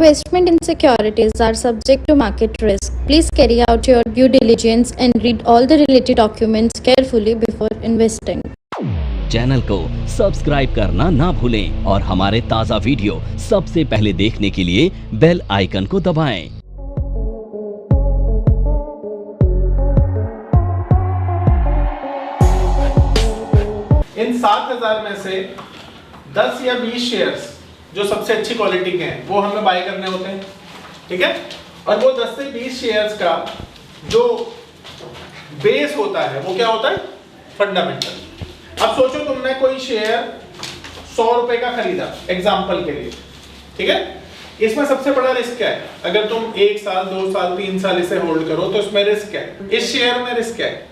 Investment in securities are subject to market risk. Please carry out your due diligence and read all the related documents carefully before investing. Channel को subscribe करना ना भूलें और हमारे ताज़ा video सबसे पहले देखने के लिए बेल आइकन को दबाएं। इन 7,000 में से 10 या 20 शेयर्स जो सबसे अच्छी क्वालिटी के हैं वो हमें बाय करने होते हैं, ठीक है। और वो 10 से 20 शेयर्स का जो बेस होता है वो क्या होता है? फंडामेंटल। अब सोचो तुमने कोई शेयर 100 रुपए का खरीदा एग्जाम्पल के लिए, ठीक है। इसमें सबसे बड़ा रिस्क क्या है? अगर तुम 1 साल 2 साल 3 साल इसे होल्ड करो तो इसमें रिस्क क्या है? इस शेयर में रिस्क क्या है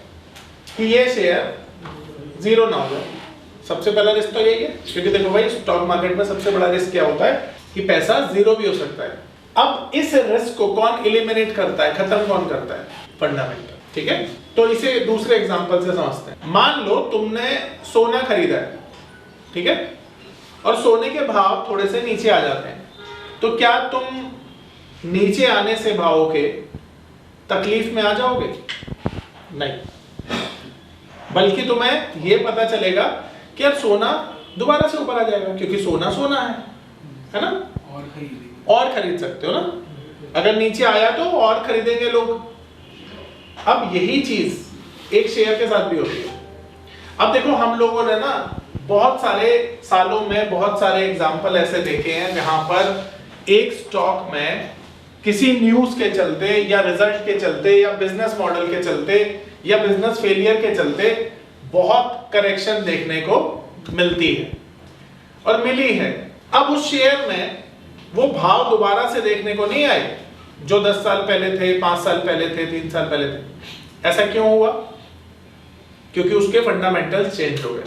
कि ये शेयर जीरो ना हो जाए। सबसे पहला रिस्क तो यही है, क्योंकि देखो भाई स्टॉक मार्केट में सबसे बड़ा रिस्क क्या होता है कि पैसा जीरो भी हो सकता है। अब इस रिस्क को कौन एलिमिनेट करता है, खत्म कौन करता है? फंडामेंटल, ठीक है। तो इसे दूसरे एग्जांपल से समझते हैं। मान लो तुमने सोना खरीदा है, ठीक है, और सोने के भाव थोड़े से नीचे आ जाते हैं, तो क्या तुम नीचे आने से भावों के तकलीफ में आ जाओगे? नहीं, बल्कि तुम्हें यह पता चलेगा कि अब सोना दोबारा से ऊपर आ जाएगा, क्योंकि सोना सोना है ना, और खरीद सकते हो ना। अगर नीचे आया तो और खरीदेंगे लोग। अब यही चीज एक शेयर के साथ भी होती है। अब देखो हम लोगों ने ना बहुत सारे सालों में बहुत सारे एग्जाम्पल ऐसे देखे हैं जहां पर एक स्टॉक में किसी न्यूज के चलते या रिजल्ट के चलते या बिजनेस मॉडल के चलते या बिजनेस फेलियर के चलते बहुत करेक्शन देखने को मिलती है और मिली है। अब उस शेयर में वो भाव दोबारा से देखने को नहीं आए जो 10 साल पहले थे, 5 साल पहले थे, 3 साल पहले थे। ऐसा क्यों हुआ? क्योंकि उसके फंडामेंटल्स चेंज हो गए।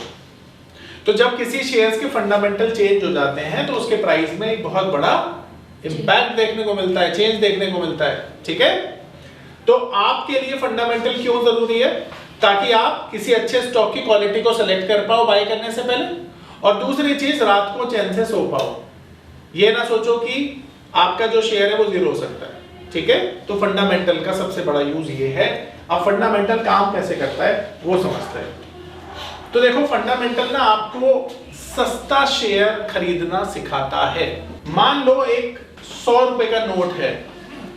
तो जब किसी शेयर्स के फंडामेंटल चेंज हो जाते हैं तो उसके प्राइस में एक बहुत बड़ा इंपैक्ट देखने को मिलता है, चेंज देखने को मिलता है, ठीक है। तो आपके लिए फंडामेंटल क्यों जरूरी है? ताकि आप किसी अच्छे स्टॉक की क्वालिटी को सिलेक्ट कर पाओ बाय करने से पहले, और दूसरी चीज रात को चैन से सो पाओ। ये ना सोचो कि आपका जो शेयर है वो जीरो हो सकता है, ठीक है। तो फंडामेंटल का सबसे बड़ा यूज ये है। अब फंडामेंटल काम कैसे करता है वो समझते हैं। तो देखो फंडामेंटल ना आपको सस्ता शेयर खरीदना सिखाता है। मान लो एक 100 रुपए का नोट है,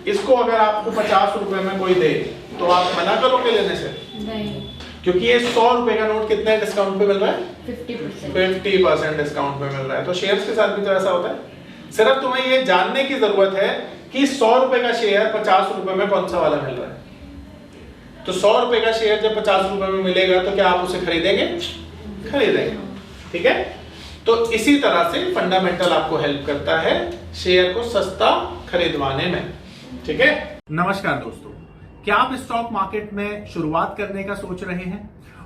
इसको अगर आपको 50 रुपए में कोई दे तो आप मना करोगे लेने से? नहीं, क्योंकि ये 100 रुपए का नोट कितने डिस्काउंट पे मिल रहा है? 50% डिस्काउंट पे मिल रहा है। तो शेयर्स के साथ भी तो ऐसा होता है। सिर्फ तुम्हें ये जानने की जरूरत है कि 100 रुपए का शेयर 50 रुपए में कौन सा वाला मिल रहा है। तो 100 रुपए का शेयर जब 50 रुपए में मिलेगा तो क्या आप उसे खरीदेंगे? खरीदेंगे, ठीक है। तो इसी तरह से फंडामेंटल आपको हेल्प करता है शेयर को सस्ता खरीदवाने में, ठीक है। नमस्कार दोस्तों, क्या आप स्टॉक मार्केट में शुरुआत करने का सोच रहे हैं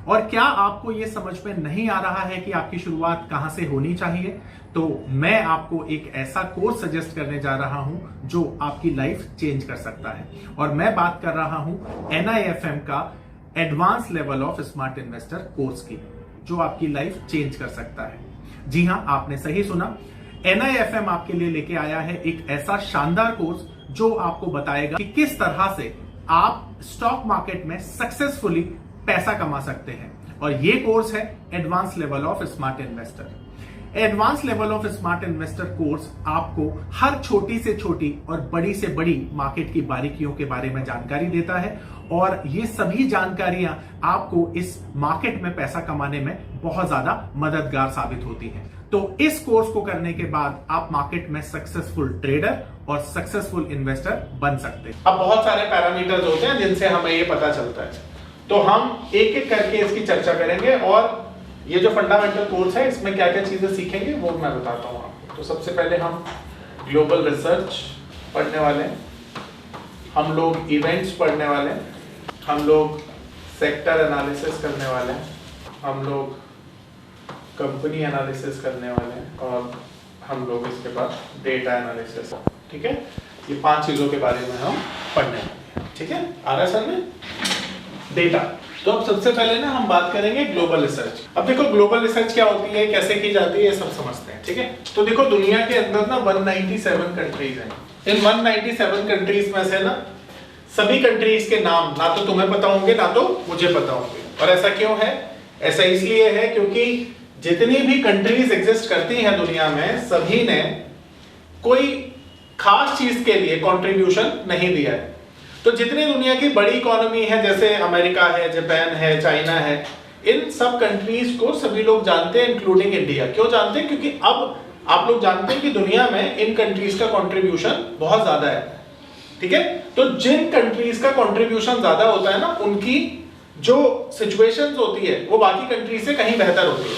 और क्या आपको यह समझ में नहीं आ रहा है कि आपकी शुरुआत कहां से होनी चाहिए? तो मैं आपको एक ऐसा कोर्स सजेस्ट करने जा रहा हूं जो आपकी लाइफ चेंज कर सकता है, और मैं बात कर रहा हूं NIFM का advance level of smart investor course की, जो आपकी लाइफ चेंज कर सकता है। जी हां, आपने सही सुना। NIFM आपके लिए लेके आया है एक ऐसा शानदार कोर्स जो आपको बताएगा कि किस तरह से आप स्टॉक मार्केट में सक्सेसफुली पैसा कमा सकते हैं। और ये कोर्स है advance level of smart investor. Advance level of smart investor course आपको हर छोटी से छोटी और बड़ी से बड़ी मार्केट की बारीकियों के बारे में जानकारी देता है, और ये सभी जानकारियां आपको इस मार्केट में पैसा कमाने में बहुत ज्यादा मददगार साबित होती हैं। तो इस कोर्स को करने के बाद आप मार्केट में सक्सेसफुल ट्रेडर और सक्सेसफुल इन्वेस्टर बन सकते हैं। अब बहुत सारे पैरामीटर्स होते हैं जिनसे हमें ये पता चलता है, तो हम एक एक करके इसकी चर्चा करेंगे, और ये जो फंडामेंटल कोर्स है इसमें क्या क्या चीजें सीखेंगे वो मैं बताता हूँ आपको। तो सबसे पहले हम ग्लोबल रिसर्च पढ़ने वाले हैं, हम लोग इवेंट्स पढ़ने वाले हैं, हम लोग सेक्टर एनालिसिस करने वाले हैं, हम लोग कंपनी एनालिसिस करने वाले हैं, और हम लोग इसके बाद डेटा एनालिसिस, ठीक है। ये 5 चीजों के बारे में हम पढ़ने वाले हैं, ठीक है। आ रहा है सर में डेटा। तो अब सबसे पहले ना हम बात करेंगे ग्लोबल रिसर्च। अब देखो ग्लोबल रिसर्च क्या होती है, कैसे की जाती है, ये सब समझते हैं, ठीक है। तो देखो दुनिया के अंदर ना 197 कंट्रीज हैं, इन 197 कंट्रीज में से ना सभी कंट्रीज के नाम ना तो तुम्हें पता होंगे ना तो मुझे पता होंगे। और ऐसा क्यों है? ऐसा इसलिए है क्योंकि जितनी भी कंट्रीज एग्जिस्ट करती हैं दुनिया में, सभी ने कोई खास चीज के लिए कंट्रीब्यूशन नहीं दिया है। तो जितनी दुनिया की बड़ी इकोनॉमी है, जैसे अमेरिका है, जापान है, चाइना है, इन सब कंट्रीज को सभी लोग जानते हैं, इंक्लूडिंग इंडिया। क्यों जानते हैं? क्योंकि अब आप लोग जानते हैं कि दुनिया में इन कंट्रीज का कंट्रीब्यूशन बहुत ज्यादा है, ठीक है। तो जिन कंट्रीज का कंट्रीब्यूशन ज्यादा होता है ना, उनकी जो सिचुएशंस होती है वो बाकी कंट्रीज से कहीं बेहतर होती है,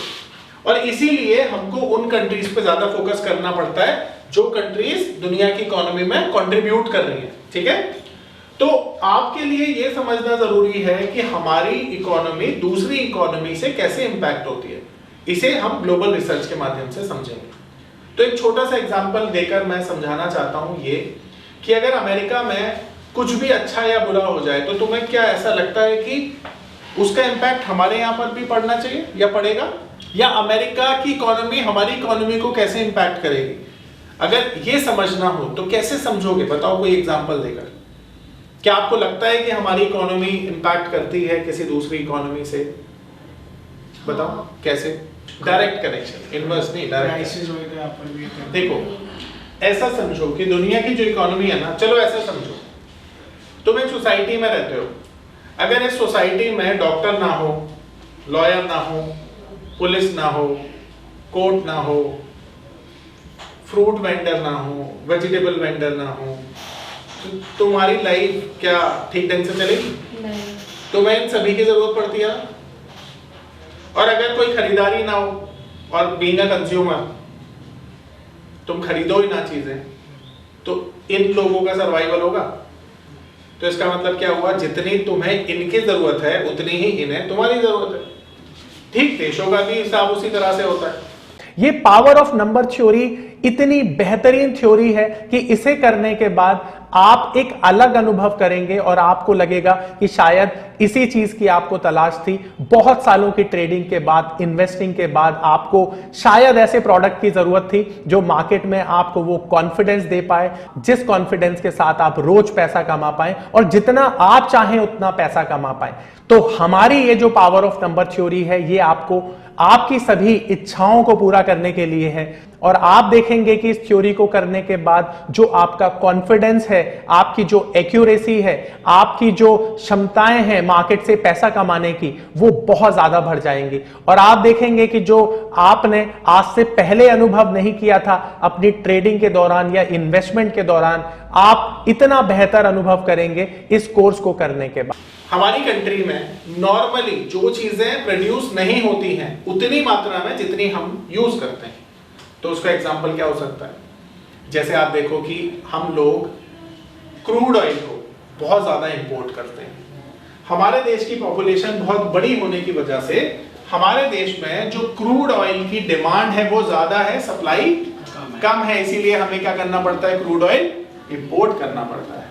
और इसीलिए हमको उन कंट्रीज पे ज्यादा फोकस करना पड़ता है जो कंट्रीज दुनिया की इकोनॉमी में कंट्रीब्यूट कर रही है, ठीक है। तो आपके लिए यह समझना जरूरी है कि हमारी इकोनॉमी दूसरी इकोनॉमी से कैसे इंपैक्ट होती है। इसे हम ग्लोबल रिसर्च के माध्यम से समझेंगे। तो एक छोटा सा एग्जांपल देकर मैं समझाना चाहता हूं ये कि अगर अमेरिका में कुछ भी अच्छा या बुरा हो जाए तो तुम्हें क्या ऐसा लगता है कि उसका इंपैक्ट हमारे यहाँ पर भी पड़ना चाहिए या पड़ेगा, या अमेरिका की इकोनॉमी हमारी इकोनॉमी को कैसे इंपैक्ट करेगी? अगर ये समझना हो तो कैसे समझोगे? बताओ कोई एग्जांपल देकर। क्या आपको लगता है कि हमारी इकोनॉमी इंपैक्ट करती है किसी दूसरी इकोनॉमी से? बताओ कैसे? डायरेक्ट कनेक्शन, इनवर्स नहीं, डायरेक्ट। देखो ऐसा समझो कि दुनिया की जो इकोनॉमी है ना, चलो ऐसा समझो तुम एक सोसाइटी में रहते हो। अगर इस सोसाइटी में डॉक्टर ना हो, लॉयर ना हो, पुलिस ना हो, कोर्ट ना हो, फ्रूट वेंडर ना हो, वेजिटेबल वेंडर ना हो, तो तुम्हारी लाइफ क्या ठीक ढंग से चलेगी? नहीं। तुम्हें इन सभी की जरूरत पड़ती है। और अगर कोई खरीदारी ना हो और बीइंग अ कंज्यूमर तुम खरीदो ही ना चीजें, तो इन लोगों का सर्वाइवल होगा? तो इसका मतलब क्या हुआ? जितनी तुम्हें इनकी जरूरत है उतनी ही इन्हें तुम्हारी जरूरत है। ठीक, देशों का भी हिसाब उसी तरह से होता है। ये पावर ऑफ नंबर थ्योरी इतनी बेहतरीन थ्योरी है कि इसे करने के बाद आप एक अलग अनुभव करेंगे और आपको लगेगा कि शायद इसी चीज की आपको तलाश थी। बहुत सालों की ट्रेडिंग के बाद, इन्वेस्टिंग के बाद आपको शायद ऐसे प्रोडक्ट की जरूरत थी जो मार्केट में आपको वो कॉन्फिडेंस दे पाए, जिस कॉन्फिडेंस के साथ आप रोज पैसा कमा पाए और जितना आप चाहें उतना पैसा कमा पाए। तो हमारी ये जो पावर ऑफ नंबर थ्योरी है, ये आपको आपकी सभी इच्छाओं को पूरा करने के लिए है। और आप देखेंगे कि इस थ्योरी को करने के बाद जो आपका कॉन्फिडेंस है, आपकी जो एक्यूरेसी है, आपकी जो क्षमताएं हैं मार्केट से पैसा कमाने की, वो बहुत ज्यादा बढ़ जाएंगी। और आप देखेंगे कि जो आपने आज से पहले अनुभव नहीं किया था अपनी ट्रेडिंग के दौरान या इन्वेस्टमेंट के दौरान, आप इतना बेहतर अनुभव करेंगे इस कोर्स को करने के बाद। हमारी कंट्री में नॉर्मली जो चीजें प्रोड्यूस नहीं होती हैं उतनी मात्रा में जितनी हम यूज करते हैं। तो उसका एग्जांपल क्या हो सकता है? जैसे आप देखो कि हम लोग क्रूड ऑयल को बहुत ज्यादा इंपोर्ट करते हैं। हमारे देश की पॉपुलेशन बहुत बड़ी होने की वजह से हमारे देश में जो क्रूड ऑयल की डिमांड है वो ज्यादा है, सप्लाई कम है। इसीलिए हमें क्या करना पड़ता है? क्रूड ऑयल इंपोर्ट करना पड़ता है।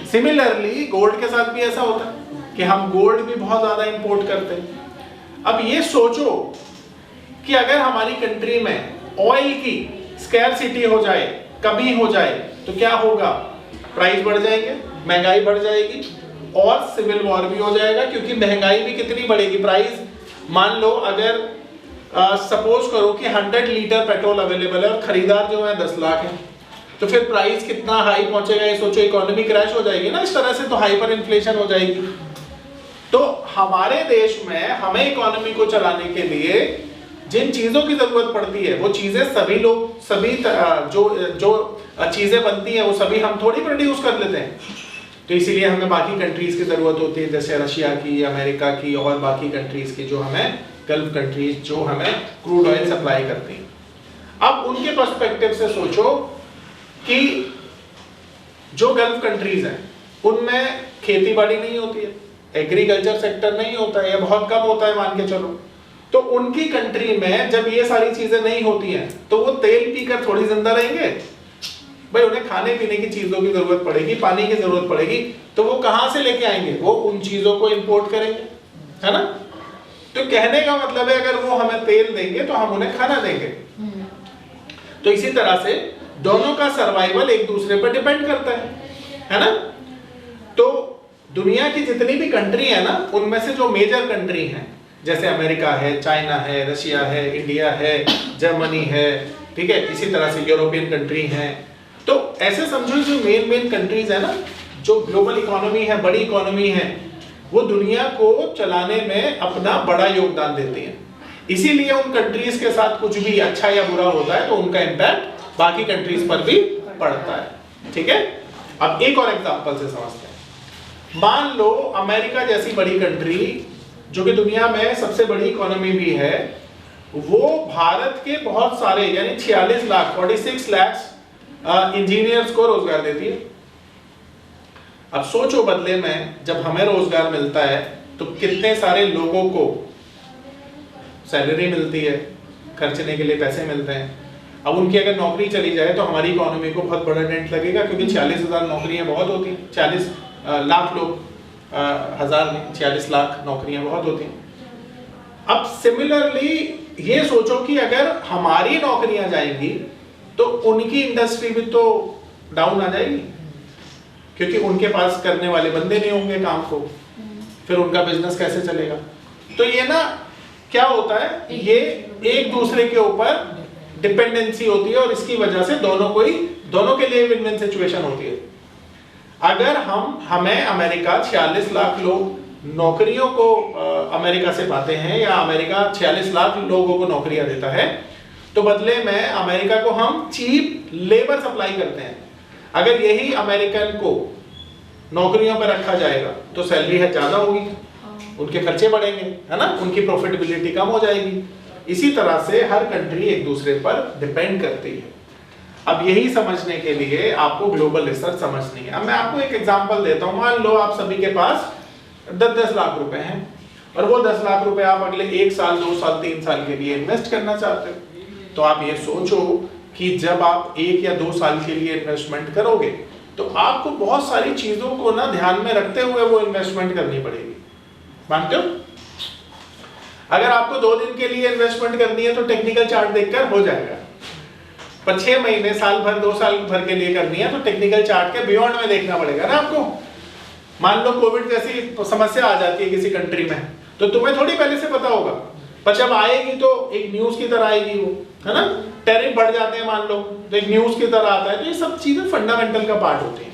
सिमिलरली गोल्ड के साथ भी ऐसा होता है कि हम गोल्ड भी बहुत ज्यादा इंपोर्ट करते हैं। अब ये सोचो कि अगर हमारी कंट्री में ऑयल की स्कैरसिटी हो जाए, कमी हो जाए, तो क्या होगा? प्राइस बढ़ जाएंगे, महंगाई बढ़ जाएगी और सिविल वॉर भी हो जाएगा। क्योंकि महंगाई भी कितनी बढ़ेगी? प्राइस, मान लो अगर सपोज करो कि 100 लीटर पेट्रोल अवेलेबल है और खरीदार जो है 10 लाख है, तो फिर प्राइस कितना हाई पहुंचेगा? ये सोचो, इकोनॉमी क्रैश हो जाएगी ना इस तरह से, तो हाइपर इन्फ्लेशन हो जाएगी। तो हमारे देश में हमें इकोनॉमी को चलाने के लिए जिन चीजों की जरूरत पड़ती है वो चीजें सभी लोग, सभी जो चीजें बनती हैं वो सभी हम थोड़ी प्रोड्यूस कर लेते हैं। तो इसीलिए हमें बाकी कंट्रीज की जरूरत होती है, जैसे रशिया की, अमेरिका की और बाकी कंट्रीज की, जो हमें गल्फ कंट्रीज जो हमें क्रूड ऑयल सप्लाई करती हैं। अब उनके पर्सपेक्टिव से सोचो कि जो गल्फ कंट्रीज हैं उनमें खेती बाड़ी नहीं होती है, एग्रीकल्चर सेक्टर नहीं होता है या बहुत कम होता है मान के चलो। तो उनकी कंट्री में जब ये सारी चीजें नहीं होती हैं तो वो तेल पीकर थोड़ी जिंदा रहेंगे भाई। उन्हें खाने पीने की चीजों की जरूरत पड़ेगी, पानी की जरूरत पड़ेगी, तो वो कहां से लेके आएंगे? वो उन चीजों को इंपोर्ट करेंगे, है ना। तो कहने का मतलब है अगर वो हमें तेल देंगे तो हम उन्हें खाना देंगे। तो इसी तरह से दोनों का सर्वाइवल एक दूसरे पर डिपेंड करता है ना। तो दुनिया की जितनी भी कंट्री है ना, उनमें से जो मेजर कंट्री हैं, जैसे अमेरिका है, चाइना है, रशिया है, इंडिया है, जर्मनी है, ठीक है, इसी तरह से यूरोपियन कंट्री हैं, तो ऐसे समझो जो मेन कंट्रीज है ना, जो ग्लोबल इकोनॉमी है, बड़ी इकोनॉमी है, वो दुनिया को चलाने में अपना बड़ा योगदान देती हैं। इसीलिए उन कंट्रीज के साथ कुछ भी अच्छा या बुरा होता है तो उनका इम्पैक्ट बाकी कंट्रीज पर भी पड़ता है। ठीक है, अब एक और एग्जांपल से समझते हैं। मान लो अमेरिका जैसी बड़ी कंट्री, जो कि दुनिया में सबसे बड़ी इकोनॉमी भी है, वो भारत के बहुत सारे यानी 46 लाख 46 लाख इंजीनियर्स को रोजगार देती है। अब सोचो, बदले में जब हमें रोजगार मिलता है तो कितने सारे लोगों को सैलरी मिलती है, खर्चने के लिए पैसे मिलते हैं। अब उनकी अगर नौकरी चली जाए तो हमारी इकोनॉमी को बहुत बड़ा डेंट लगेगा, क्योंकि 46,000 नौकरियां बहुत होती हैं। 40 लाख लोग, हजार नहीं, 46 लाख नौकरियां बहुत होती हैं। अब सिमिलरली ये सोचो कि अगर हमारी नौकरियां जाएंगी तो उनकी इंडस्ट्री भी तो डाउन आ जाएगी, क्योंकि उनके पास करने वाले बंदे नहीं होंगे काम को, फिर उनका बिजनेस कैसे चलेगा। तो ये ना क्या होता है, ये एक दूसरे के ऊपर डिपेंडेंसी होती है और इसकी वजह से दोनों के लिए विन विन सिचुएशन होती है। अगर हमें अमेरिका 46 लाख लोग नौकरियों को अमेरिका से पाते हैं, या अमेरिका 46 लाख लोगों को नौकरियां देता है, तो बदले में अमेरिका को हम चीप लेबर सप्लाई करते हैं। अगर यही अमेरिकन को नौकरियों पर रखा जाएगा तो सैलरी है ज्यादा होगी, उनके खर्चे बढ़ेंगे, है ना, उनकी प्रॉफिटेबिलिटी कम हो जाएगी। इसी तरह से हर कंट्री एक दूसरे पर डिपेंड करती है। अब यही समझने के लिए आपको ग्लोबल रिसर्च समझनी है। अब मैं आपको एक एग्जांपल देता हूं। मान लो आप सभी के पास 10-10 लाख रुपए हैं और वो 10 लाख रुपए आप अगले 1 साल, 2 साल, 3 साल के लिए इन्वेस्ट करना चाहते हो। तो आप ये सोचो कि जब आप 1 या 2 साल के लिए इन्वेस्टमेंट करोगे तो आपको बहुत सारी चीजों को ना ध्यान में रखते हुए वो इन्वेस्टमेंट करनी पड़ेगी। मानते हो? अगर आपको 2 दिन के लिए इन्वेस्टमेंट करनी है तो टेक्निकल चार्ट देखकर हो जाएगा, पर 6 महीने, साल भर, 2 साल भर के लिए करनी है तो टेक्निकल चार्ट के बियॉन्ड में देखना पड़ेगा ना आपको। मान लो कोविड जैसी समस्या आ जाती है किसी कंट्री में, तो तुम्हें थोड़ी पहले से पता होगा, पर जब आएगी तो एक न्यूज की तरह आएगी वो, है ना। टैरिफ बढ़ जाते हैं मान लो, तो एक न्यूज की तरह आता है। तो ये सब चीजें फंडामेंटल का पार्ट होती हैं।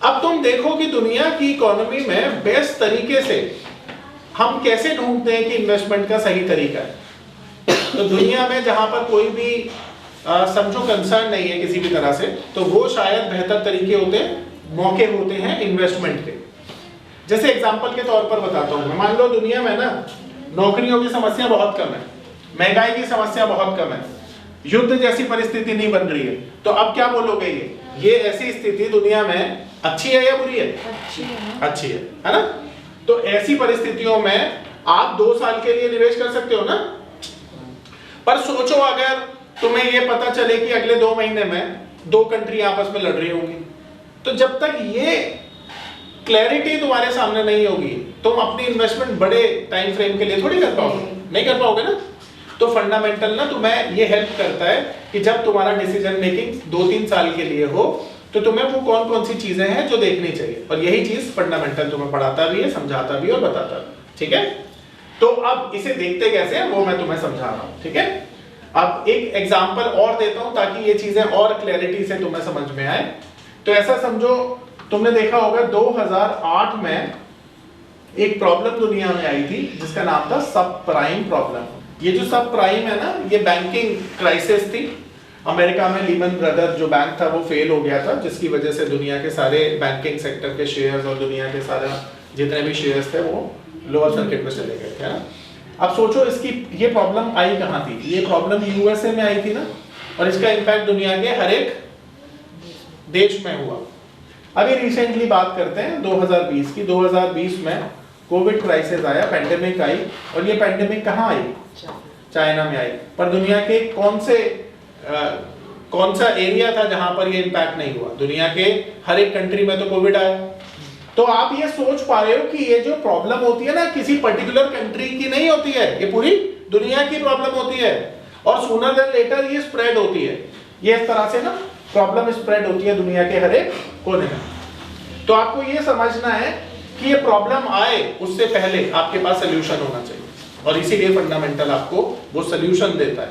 अब तुम देखो कि दुनिया की इकोनॉमी में बेस्ट तरीके से हम कैसे ढूंढते हैं कि इन्वेस्टमेंट का सही तरीका है। तो दुनिया में जहां पर कोई भी समझो कंसर्न नहीं है किसी भी तरह से, तो वो शायद बेहतर तरीके होते हैं, मौके होते हैं इन्वेस्टमेंट के। जैसे एग्जांपल के तौर पर बताता हूं मैं, मान लो दुनिया में ना नौकरियों की समस्या बहुत कम है, महंगाई की समस्या बहुत कम है, युद्ध जैसी परिस्थिति नहीं बन रही है, तो अब क्या बोलोगे, ये ऐसी स्थिति दुनिया में अच्छी है या बुरी है? अच्छी है ना। तो ऐसी परिस्थितियों में आप 2 साल के लिए निवेश कर सकते हो ना। पर सोचो अगर तुम्हें ये पता चले कि अगले 2 महीने में 2 कंट्री आपस में लड़ रही होंगी, तो जब तक ये क्लैरिटी तुम्हारे सामने नहीं होगी, तुम अपनी इन्वेस्टमेंट बड़े टाइम फ्रेम के लिए थोड़ी कर पाओगे, नहीं कर पाओगे ना। तो फंडामेंटल ना तुम्हें ये हेल्प करता है कि जब तुम्हारा डिसीजन मेकिंग 2-3 साल के लिए हो, तो तुम्हें वो कौन कौन सी चीजें हैं जो देखनी चाहिए। और यही चीज फंडामेंटल तुम्हें पढ़ाता भी है, समझाता भी और बताता भी। ठीक है, तो अब इसे देखते कैसे हैं वो मैं तुम्हें समझा रहा हूं। ठीक है, अब एक एग्जांपल और देता हूं ताकि ये चीजें और क्लैरिटी से तुम्हें समझ में आए। तो ऐसा समझो, तुमने देखा होगा 2008 में एक प्रॉब्लम दुनिया में आई थी जिसका नाम था सब प्राइम प्रॉब्लम। ये जो सब प्राइम है ना, ये बैंकिंग क्राइसिस थी। अमेरिका में लीमन ब्रदर जो बैंक था वो फेल हो गया था, जिसकी वजह से दुनिया के सारे बैंकिंग सेक्टर के शेयर्स और दुनिया के सारे जितने भी शेयर्स थे वो लोअर सर्किट में चले गए थे ना। अब सोचो इसकी ये प्रॉब्लम आई कहाँ थी? ये प्रॉब्लम यूएसए में आई थी ना, और इसका इम्पैक्ट दुनिया के हर एक देश में हुआ। अभी रिसेंटली बात करते हैं 2020 की। 2020 में कोविड क्राइसिस आया, पेंडेमिक आई, और ये पेंडेमिक कहाँ आई? चाइना में आई। पर दुनिया के कौन सा एरिया था जहां पर ये इम्पैक्ट नहीं हुआ? दुनिया के हर एक कंट्री में तो कोविड आया। तो आप ये सोच पा रहे हो कि ये जो प्रॉब्लम होती है ना, किसी पर्टिकुलर कंट्री की नहीं होती है, ये पूरी दुनिया की प्रॉब्लम होती है, और सूनर देन लेटर ये स्प्रेड होती है। ये इस तरह से ना प्रॉब्लम स्प्रेड होती है दुनिया के हर एक कोने में। तो आपको ये समझना है कि ये प्रॉब्लम आए उससे पहले आपके पास सोल्यूशन होना चाहिए, और इसीलिए फंडामेंटल आपको वो सोल्यूशन देता है।